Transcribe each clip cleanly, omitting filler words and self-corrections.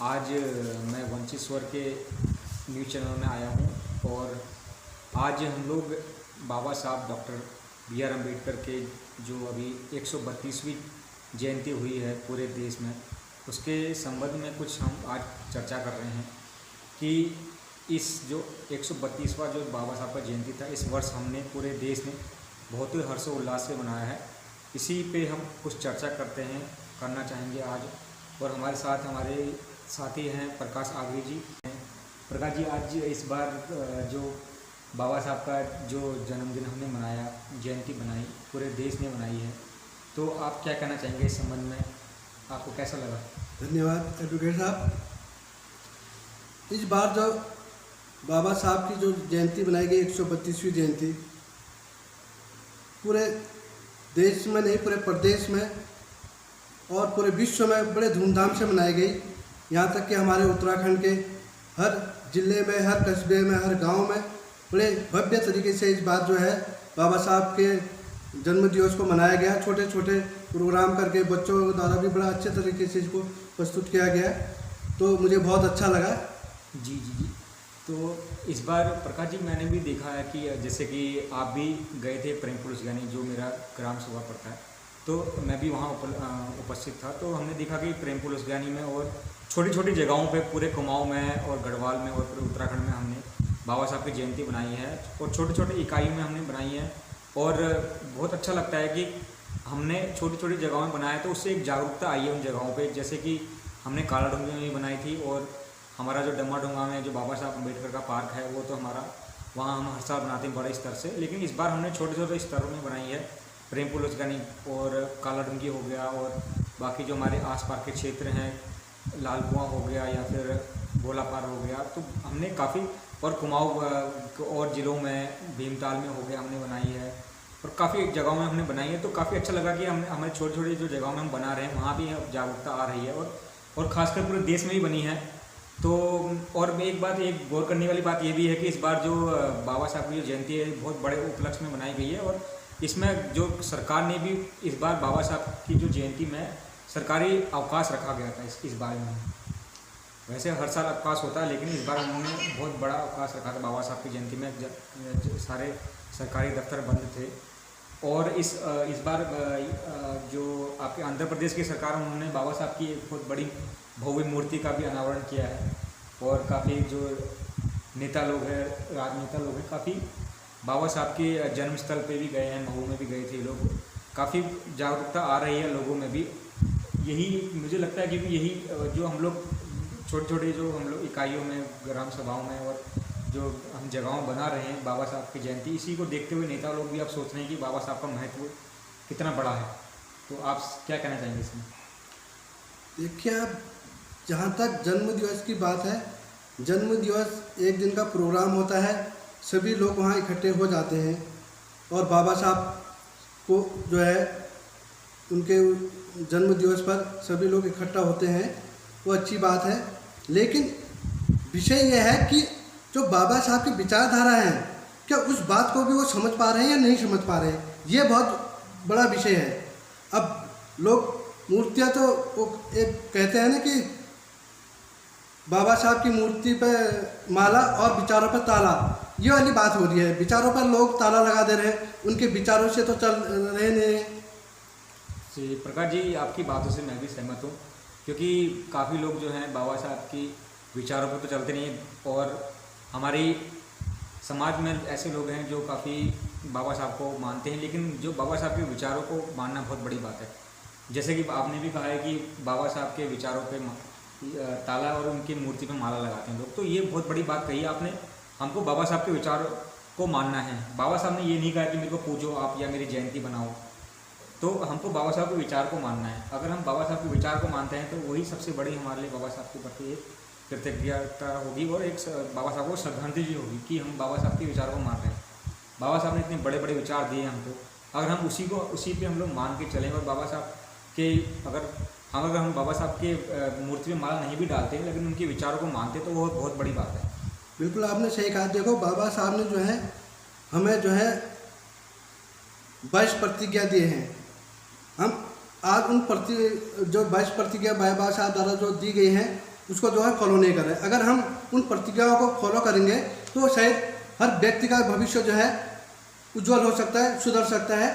आज मैं वंचित स्वर के न्यूज़ चैनल में आया हूँ और आज हम लोग बाबा साहब डॉक्टर B.R. अम्बेडकर के जो अभी 132वीं जयंती हुई है पूरे देश में, उसके संबंध में कुछ हम आज चर्चा कर रहे हैं कि इस जो 132वां जो बाबा साहब का जयंती था, इस वर्ष हमने पूरे देश में बहुत ही हर्षोल्लास से मनाया है। इसी पे हम कुछ चर्चा करना चाहेंगे आज। और हमारे साथ हमारे साथी हैं प्रकाश आगरी जी। प्रकाश जी, आज इस बार जो बाबा साहब का जो जन्मदिन हमने मनाया, जयंती बनाई, पूरे देश ने मनाई है, तो आप क्या कहना चाहेंगे इस संबंध में? आपको कैसा लगा? धन्यवाद एडवोकेट साहब। इस बार जो बाबा साहब की जो जयंती बनाई गई 132वीं जयंती, पूरे देश में नहीं पूरे प्रदेश में और पूरे विश्व में बड़े धूमधाम से मनाई गई। यहाँ तक कि हमारे उत्तराखंड के हर जिले में, हर कस्बे में, हर गांव में बड़े भव्य तरीके से इस बार जो है बाबा साहब के जन्म दिवस को मनाया गया। छोटे छोटे प्रोग्राम करके बच्चों द्वारा भी बड़ा अच्छे तरीके से इसको प्रस्तुत किया गया, तो मुझे बहुत अच्छा लगा। जी। तो इस बार प्रकाश जी, मैंने भी देखा है कि जैसे कि आप भी गए थे प्रेम पुलिस गानी, जो मेरा ग्राम सभा पड़ता है, तो मैं भी वहाँ उपस्थित था। तो हमने देखा कि प्रेम पुलिस गानी में और छोटी छोटी जगहों पे, पूरे कुमाऊँ में और गढ़वाल में और पूरे उत्तराखंड में हमने बाबा साहब की जयंती बनाई है और छोटे छोटे इकाइयों में हमने बनाई है। और बहुत अच्छा लगता है कि हमने छोटी छोटी जगहों में बनाया, तो उससे एक जागरूकता आई है उन जगहों पे। जैसे कि हमने काला डूंगी में भी बनाई थी, और हमारा जो डम्मा डूंगा में जो बाबा साहब अम्बेडकर का पार्क है, वो तो हमारा वहाँ हम हर साल बनाते हैं बड़े स्तर से। लेकिन इस बार हमने छोटे छोटे स्तरों में बनाई है। प्रेम पुलिस गानी और काला डूंगी हो गया, और बाकी जो हमारे आसपास के क्षेत्र हैं, लाल कुआं हो गया या फिर भोलापार हो गया, तो हमने काफ़ी, और कुमाऊँ और ज़िलों में भीमताल में हो गया, हमने बनाई है और काफ़ी जगहों में हमने बनाई है। तो काफ़ी अच्छा लगा कि हम हमारे छोटी छोटी जो जगहों में हम बना रहे हैं, वहाँ भी जागरूकता आ रही है और ख़ासकर पूरे देश में ही बनी है। तो और एक गौर करने वाली बात ये भी है कि इस बार जो बाबा साहब की जो जयंती है, बहुत बड़े उपलक्ष्य में बनाई गई है। और इसमें जो सरकार ने भी इस बार बाबा साहब की जो जयंती में सरकारी अवकाश रखा गया था इस बारे में। वैसे हर साल अवकाश होता है, लेकिन इस बार उन्होंने बहुत बड़ा अवकाश रखा था बाबा साहब की जयंती में। सारे सरकारी दफ्तर बंद थे। और इस बार जो आपके आंध्र प्रदेश की सरकार, उन्होंने बाबा साहब की एक बहुत बड़ी भव्य मूर्ति का भी अनावरण किया है। और काफ़ी जो नेता लोग हैं, राजनेता लोग हैं, काफ़ी बाबा साहब के जन्म स्थल पे भी गए हैं, महू में भी गए थे लोग। काफ़ी जागरूकता आ रही है लोगों में भी। यही मुझे लगता है कि यही जो हम लोग छोटे छोटे जो हम लोग इकाइयों में, ग्राम सभाओं में और जो हम जगहों बना रहे हैं बाबा साहब की जयंती, इसी को देखते हुए नेता लोग भी अब सोच रहे हैं कि बाबा साहब का महत्व कितना बड़ा है। तो आप क्या कहना चाहेंगे इसमें? देखिए, आप जहाँ तक जन्म दिवस की बात है, जन्म दिवस एक दिन का प्रोग्राम होता है, सभी लोग वहाँ इकट्ठे हो जाते हैं और बाबा साहब को जो है उनके जन्म दिवस पर सभी लोग इकट्ठा होते हैं, वो अच्छी बात है। लेकिन विषय यह है कि जो बाबा साहब की विचारधारा है, क्या उस बात को भी वो समझ पा रहे हैं या नहीं समझ पा रहे हैं, ये बहुत बड़ा विषय है। अब लोग मूर्तियाँ तो वो एक कहते हैं ना कि बाबा साहब की मूर्ति पे माला और विचारों पर ताला, ये वाली बात हो रही है। विचारों पर लोग ताला लगा दे रहे हैं, उनके विचारों से तो चल रहे नहीं। जी प्रकाश जी, आपकी बातों से मैं भी सहमत हूँ, क्योंकि काफ़ी लोग जो हैं बाबा साहब की विचारों पर तो चलते नहीं हैं। और हमारी समाज में ऐसे लोग हैं जो काफ़ी बाबा साहब को मानते हैं, लेकिन जो बाबा साहब के विचारों को मानना बहुत बड़ी बात है। जैसे कि आपने भी कहा है कि बाबा साहब के विचारों पे ताला और उनकी मूर्ति पे माला लगाते हैं लोग, तो ये बहुत बड़ी बात कही आपने। हमको बाबा साहब के विचारों को मानना है। बाबा साहब ने ये नहीं कहा कि मेरे को पूजो आप या मेरी जयंती बनाओ, तो हमको बाबा साहब के विचार को मानना है। अगर हम बाबा साहब के विचार को मानते हैं, तो वही सबसे बड़ी हमारे लिए बाबा साहब के प्रति एक कृतज्ञता होगी और एक बाबा साहब को श्रद्धांजलि होगी कि हम बाबा साहब के विचारों को मान रहे हैं। बाबा साहब ने इतने बड़े बड़े विचार दिए हमको, अगर हम उसी पे हम लोग मान के चलें, और बाबा साहब के अगर हम बाबा साहब के मूर्ति में माला नहीं भी डालते हैं, लेकिन उनके विचारों को मानते, तो वो बहुत बड़ी बात है। बिल्कुल आपने सही कहा। देखो, बाबा साहब ने जो है हमें जो है 22 प्रतिज्ञा दिए हैं। हम आज उन जो 22 प्रतिज्ञा बाबा साहब द्वारा जो दी गई हैं, उसको जो है फॉलो नहीं कर रहे। अगर हम उन प्रतिज्ञाओं को फॉलो करेंगे तो शायद हर व्यक्ति का भविष्य जो है उज्जवल हो सकता है, सुधर सकता है।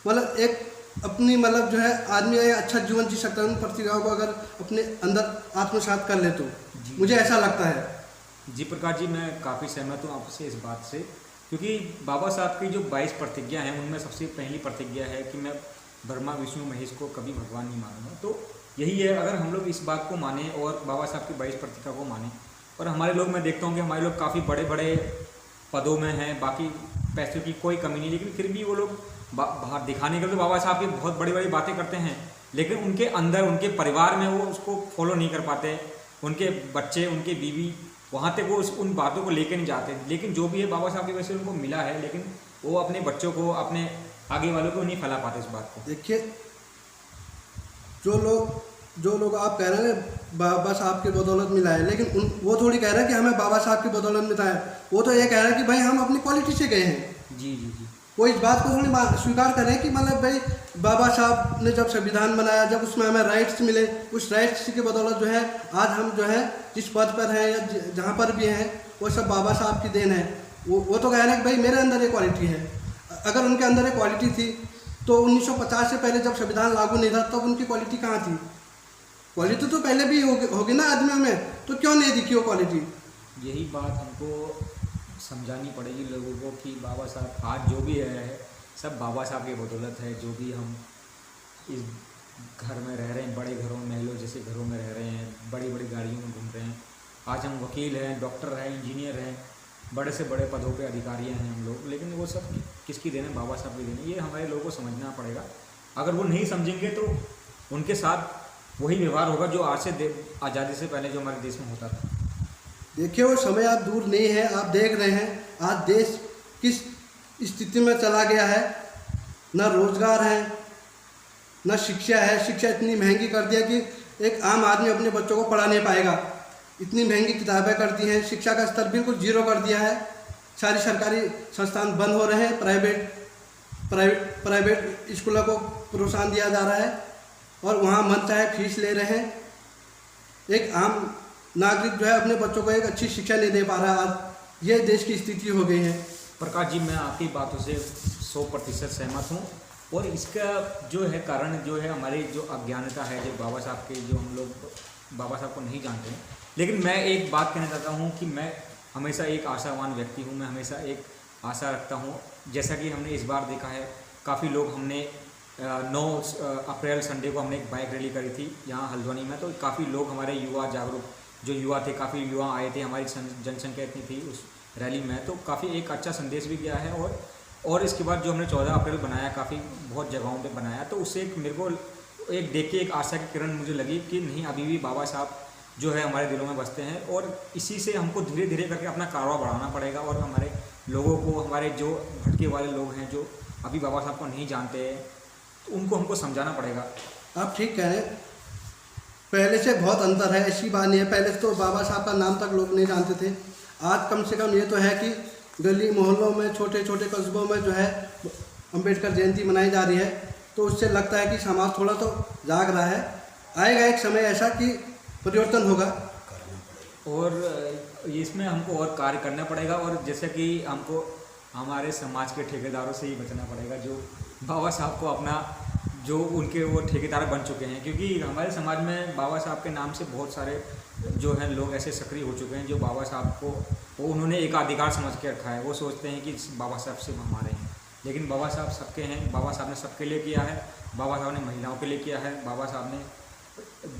मतलब एक अपनी मतलब जो है आदमी अच्छा जीवन जी सकता है उन प्रतिज्ञाओं को अगर अपने अंदर आत्मसात कर ले तो। मुझे ऐसा लगता है। जी प्रकाश जी, मैं काफ़ी सहमत हूँ आपसे इस बात से, क्योंकि बाबा साहब की जो 22 प्रतिज्ञा हैं उनमें सबसे पहली प्रतिज्ञा है कि मैं ब्रह्मा विष्णु महेश को कभी भगवान नहीं मानूंगा। तो यही है, अगर हम लोग इस बात को माने और बाबा साहब की 22 प्रतिज्ञा को माने, और हमारे लोग, मैं देखता हूँ कि हमारे लोग काफ़ी बड़े बड़े पदों में हैं, बाकी पैसों की कोई कमी नहीं, लेकिन फिर भी वो लोग बाहर दिखाने के लिए तो बाबा साहब की बहुत बड़ी बड़ी बातें करते हैं, लेकिन उनके अंदर उनके परिवार में वो उसको फॉलो नहीं कर पाते। उनके बच्चे, उनके बीवी वहाँ तक वो उन बातों को लेके नहीं जाते। लेकिन जो भी है बाबा साहब की वजह से उनको मिला है, लेकिन वो अपने बच्चों को, अपने आगे वालों को नहीं फैला पाते इस बात को। देखिए, जो लोग आप कह रहे हैं बाबा साहब की बदौलत मिला है, लेकिन वो थोड़ी कह रहे हैं कि हमें बाबा साहब की बदौलत मिला है। वो तो ये कह रहे हैं कि भाई हम अपनी क्वालिटी से गए हैं। जी जी जी। वो इस बात को थोड़ी स्वीकार करें कि मतलब भाई बाबा साहब ने जब संविधान बनाया, जब उसमें हमें राइट्स मिले, उस राइट्स की बदौलत जो है आज हम जो है जिस पद पर हैं या जहाँ पर भी हैं वो सब बाबा साहब की देन है। वो तो कह रहे हैं कि भाई मेरे अंदर ये क्वालिटी है। अगर उनके अंदर एक क्वालिटी थी तो 1950 से पहले जब संविधान लागू नहीं था तब उनकी क्वालिटी कहाँ थी? क्वालिटी तो पहले भी होगी ना आदमियों में, तो क्यों नहीं दिखी वो क्वालिटी? यही बात हमको समझानी पड़ेगी लोगों को कि बाबा साहब आज जो भी है सब बाबा साहब की बदौलत है। जो भी हम इस घर में रह रहे हैं, बड़े घरों में, महलों जैसे घरों में रह रहे हैं, बड़ी बड़ी गाड़ियों में घूम रहे हैं, आज हम वकील हैं, डॉक्टर हैं, इंजीनियर हैं, बड़े से बड़े पदों पे अधिकारी हैं हम लोग, लेकिन वो सब किसकी देन है? बाबा साहब की देन है। ये हमारे लोगों को समझना पड़ेगा। अगर वो नहीं समझेंगे तो उनके साथ वही व्यवहार होगा जो आज से आज़ादी से पहले जो हमारे देश में होता था। देखिए, वो समय आप दूर नहीं है, आप देख रहे हैं आज देश किस स्थिति में चला गया है। न रोजगार है, न शिक्षा है। शिक्षा इतनी महंगी कर दिया कि एक आम आदमी अपने बच्चों को पढ़ा नहीं पाएगा। इतनी महंगी किताबें कर दी हैं, शिक्षा का स्तर बिल्कुल जीरो कर दिया है। सारी सरकारी संस्थान बंद हो रहे हैं, प्राइवेट स्कूलों को प्रोत्साहन दिया जा रहा है और वहाँ मन चाहे फीस ले रहे हैं। एक आम नागरिक जो है अपने बच्चों को एक अच्छी शिक्षा नहीं दे पा रहा है। आज ये देश की स्थिति हो गई है। प्रकाश जी, मैं आपकी बातों से 100% सहमत हूँ, और इसका जो है कारण जो है हमारी जो अज्ञानता है, जो बाबा साहब के, जो हम लोग बाबा साहब को नहीं जानते हैं। लेकिन मैं एक बात कहना चाहता हूँ कि मैं हमेशा एक आशावान व्यक्ति हूँ। मैं हमेशा एक आशा रखता हूँ। जैसा कि हमने इस बार देखा है, काफ़ी लोग, हमने 9 अप्रैल संडे को हमने एक बाइक रैली करी थी यहाँ हल्द्वानी में, तो काफ़ी लोग हमारे युवा जागरूक जो युवा थे, काफ़ी युवा आए थे, हमारी जनसंख्या इतनी थी उस रैली में, तो काफ़ी एक अच्छा संदेश भी गया है। और इसके बाद जो हमने 14 अप्रैल बनाया, काफ़ी बहुत जगहों पे बनाया, तो उससे एक मेरे को एक देख के एक आशा की किरण मुझे लगी कि नहीं, अभी भी बाबा साहब जो है हमारे दिलों में बसते हैं, और इसी से हमको धीरे धीरे करके अपना कारोबार बढ़ाना पड़ेगा। और हमारे लोगों को, हमारे जो भटके वाले लोग हैं जो अभी बाबा साहब को नहीं जानते हैं, तो उनको हमको समझाना पड़ेगा। आप ठीक कह रहे हैं, पहले से बहुत अंतर है, ऐसी बात नहीं है। पहले तो बाबा साहब का नाम तक लोग नहीं जानते थे। आज कम से कम ये तो है कि गली मोहल्लों में, छोटे छोटे कस्बों में जो है अंबेडकर जयंती मनाई जा रही है, तो उससे लगता है कि समाज थोड़ा तो जाग रहा है। आएगा एक समय ऐसा कि परिवर्तन होगा, और इसमें हमको और कार्य करना पड़ेगा। और जैसे कि हमको हमारे समाज के ठेकेदारों से ही बचना पड़ेगा, जो बाबा साहब को अपना, जो उनके वो ठेकेदार बन चुके हैं। क्योंकि हमारे समाज में बाबा साहब के नाम से बहुत सारे जो हैं लोग ऐसे सक्रिय हो चुके हैं, जो बाबा साहब को वो उन्होंने एक अधिकार समझ के रखा है। वो सोचते हैं कि बाबा साहब से हमारे हैं, लेकिन बाबा साहब सबके हैं। बाबा साहब ने सबके लिए किया है। बाबा साहब ने महिलाओं के लिए किया है। बाबा साहब ने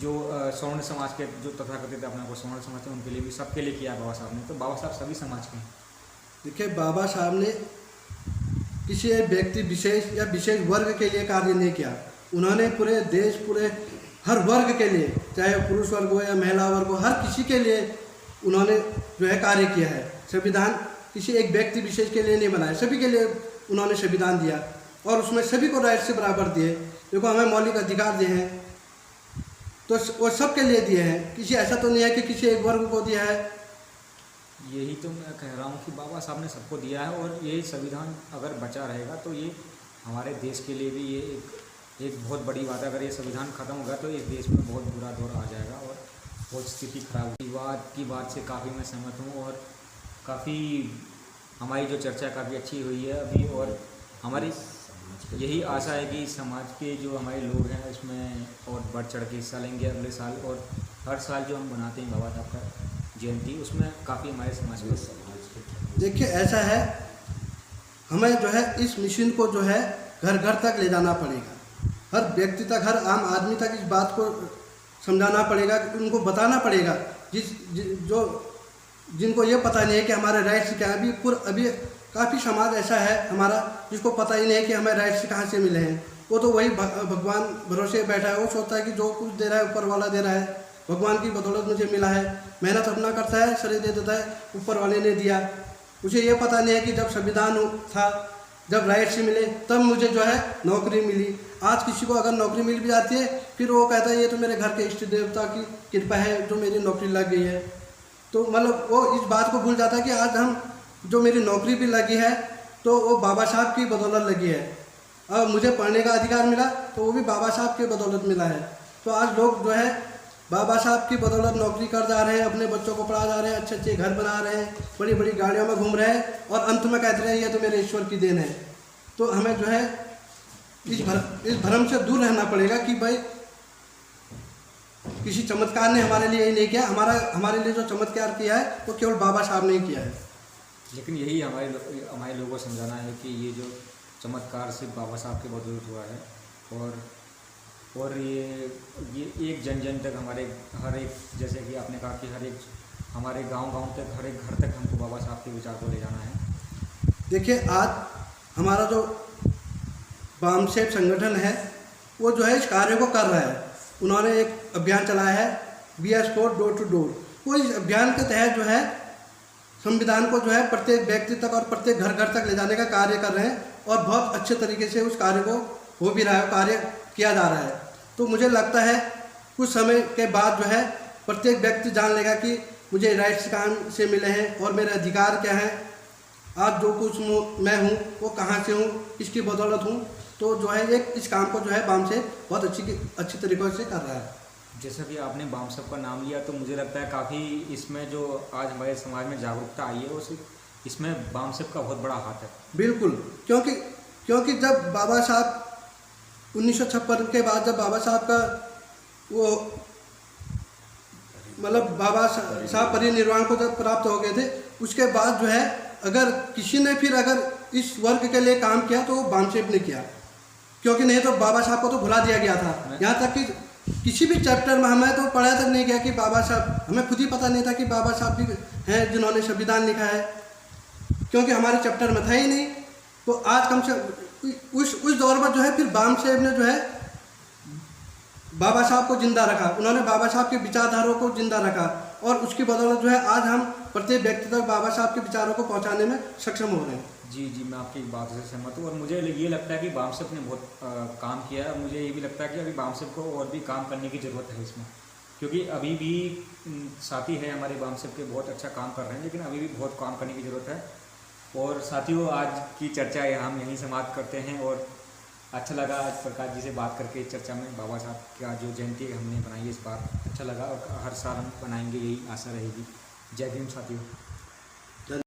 जो सवर्ण समाज के जो तथाकथित अपने को सवर्ण समझते हैं, उनके लिए भी, सबके लिए किया है बाबा साहब ने। तो बाबा साहब सभी समाज के हैं। देखिए, बाबा साहब ने किसी एक व्यक्ति विशेष या विशेष वर्ग के लिए कार्य नहीं किया। उन्होंने पूरे देश, पूरे हर वर्ग के लिए, चाहे पुरुष वर्ग हो या महिला वर्ग हो, हर किसी के लिए उन्होंने जो है कार्य किया है। संविधान किसी एक व्यक्ति विशेष के लिए नहीं बनाया, सभी के लिए उन्होंने संविधान दिया और उसमें सभी को राइट से बराबर दिए। देखो, हमें मौलिक अधिकार दिए हैं तो वो सब के लिए दिए हैं। किसी ऐसा तो नहीं है कि किसी एक वर्ग को दिया है। यही तो मैं कह रहा हूँ कि बाबा साहब ने सबको दिया है, और ये संविधान अगर बचा रहेगा तो ये हमारे देश के लिए भी ये एक बहुत बड़ी बात है। अगर ये संविधान ख़त्म होगा तो इस देश में बहुत बुरा दौर आ जाएगा, और बहुत स्थिति खराब हुई। विवाद की बात से काफ़ी मैं सहमत हूँ और काफ़ी हमारी जो चर्चा काफ़ी अच्छी हुई है अभी, और हमारी यही आशा है कि समाज के जो हमारे लोग हैं इसमें और बढ़ चढ़ के हिस्सा लेंगे अगले साल, और हर साल जो हम बनाते हैं बाबा साहब का जयंती, उसमें काफ़ी हमारे समाज में। देखिए ऐसा है, हमें जो है इस मिशन को जो है घर घर तक ले जाना पड़ेगा, हर व्यक्ति तक, हर आम आदमी तक इस बात को समझाना पड़ेगा, उनको बताना पड़ेगा जो जिनको ये पता नहीं है कि हमारे राइट्स क्या है। अभी काफ़ी समाज ऐसा है हमारा जिसको पता ही नहीं है कि हमें राइट्स कहाँ से मिले हैं। वो तो वही भगवान भरोसे बैठा है, वो सोचता है कि जो कुछ दे रहा है ऊपर वाला दे रहा है, भगवान की बदौलत मुझे मिला है, मेहनत अपना करता है, शरीर दे देता है, ऊपर वाले ने दिया। उसे ये पता नहीं है कि जब संविधान था, जब राइट्स मिले, तब मुझे जो है नौकरी मिली। आज किसी को अगर नौकरी मिल भी जाती है, फिर वो कहता है ये तो मेरे घर के इष्ट देवता की कृपा है जो मेरी नौकरी लग गई है। तो मतलब वो इस बात को भूल जाता है कि आज हम जो मेरी नौकरी भी लगी है तो वो बाबा साहब की बदौलत लगी है, और मुझे पढ़ने का अधिकार मिला तो वो भी बाबा साहब के बदौलत मिला है। तो आज लोग जो है बाबा साहब की बदौलत नौकरी कर जा रहे हैं, अपने बच्चों को पढ़ा जा रहे हैं, अच्छे अच्छे घर बना रहे हैं, बड़ी बड़ी गाड़ियों में घूम रहे हैं, और अंत में कहते हैं ये तो मेरे ईश्वर की देन है। तो हमें जो है इस भ्रम से दूर रहना पड़ेगा कि भाई किसी चमत्कार ने हमारे लिए ही नहीं किया, हमारे लिए जो चमत्कार किया है वो केवल बाबा साहब ने ही किया है। लेकिन यही हमारे लोगों को समझाना है कि ये जो चमत्कार सिर्फ बाबा साहब के बदौलत हुआ है, और ये एक जन जन तक, हमारे हर एक, जैसे कि आपने कहा कि हर एक हमारे गांव तक, हर एक घर तक हमको बाबा साहब के विचार को ले जाना है। देखिए आज हमारा जो वामसेव संगठन है वो जो है इस कार्य को कर रहा है। उन्होंने एक अभियान चलाया है BS4 डोर टू डोर। वो इस अभियान के तहत जो है संविधान को जो है प्रत्येक व्यक्ति तक और प्रत्येक घर घर तक ले जाने का कार्य कर रहे हैं, और बहुत अच्छे तरीके से उस कार्य को हो भी रहा है, कार्य किया जा रहा है। तो मुझे लगता है कुछ समय के बाद जो है प्रत्येक व्यक्ति जान लेगा कि मुझे राइट्स कहाँ से मिले हैं और मेरे अधिकार क्या हैं, आज जो कुछ मैं हूँ वो कहाँ से हूँ, किसकी बदौलत हूँ। तो जो है इस काम को जो है बाम से बहुत अच्छी तरीक़ों से कर रहा है। जैसा कि आपने बाम साहब का नाम लिया, तो मुझे लगता है काफ़ी इसमें जो आज हमारे समाज में जागरूकता आई है, वो सिर्फ इसमें बाम साहब का बहुत बड़ा हाथ है। बिल्कुल, क्योंकि जब बाबा साहब 1956 के बाद जब बाबा साहब का वो मतलब बाबा साहब परिनिर्वाण को जब प्राप्त हो गए थे, उसके बाद जो है अगर किसी ने फिर अगर इस वर्ग के लिए काम किया तो वो बामसेव ने किया, क्योंकि नहीं तो बाबा साहब को तो भुला दिया गया था। यहाँ तक कि किसी भी चैप्टर में हमें तो पढ़ाया तक नहीं गया कि बाबा साहब, हमें खुद ही पता नहीं था कि बाबा साहब भी हैं जिन्होंने संविधान लिखा है, क्योंकि हमारे चैप्टर में था ही नहीं। तो आज कम से उस दौर में जो है फिर बामसेव ने जो है बाबा साहब को जिंदा रखा, उन्होंने बाबा साहब के विचारधाराओं को जिंदा रखा, और उसकी बदौलत जो है आज हम प्रत्येक व्यक्ति तक बाबा साहब के विचारों को पहुंचाने में सक्षम हो रहे हैं। जी, मैं आपकी बात से सहमत हूँ, और मुझे ये लगता है कि बाम साहब ने बहुत काम किया है। मुझे ये भी लगता है कि अभी बाम साहब को और भी काम करने की ज़रूरत है इसमें, क्योंकि अभी भी साथी है हमारे बाम साहब के, बहुत अच्छा काम कर रहे हैं, लेकिन अभी भी बहुत काम करने की ज़रूरत है। और साथियों, आज की चर्चा हम यहीं समाप्त करते हैं, और अच्छा लगा आज प्रकाश जी से बात करके इस चर्चा में। बाबा साहब का जो जयंती हमने बनाई है इस बार अच्छा लगा, और हर साल हम बनाएंगे, यही आशा रहेगी। जय भीम साथियों।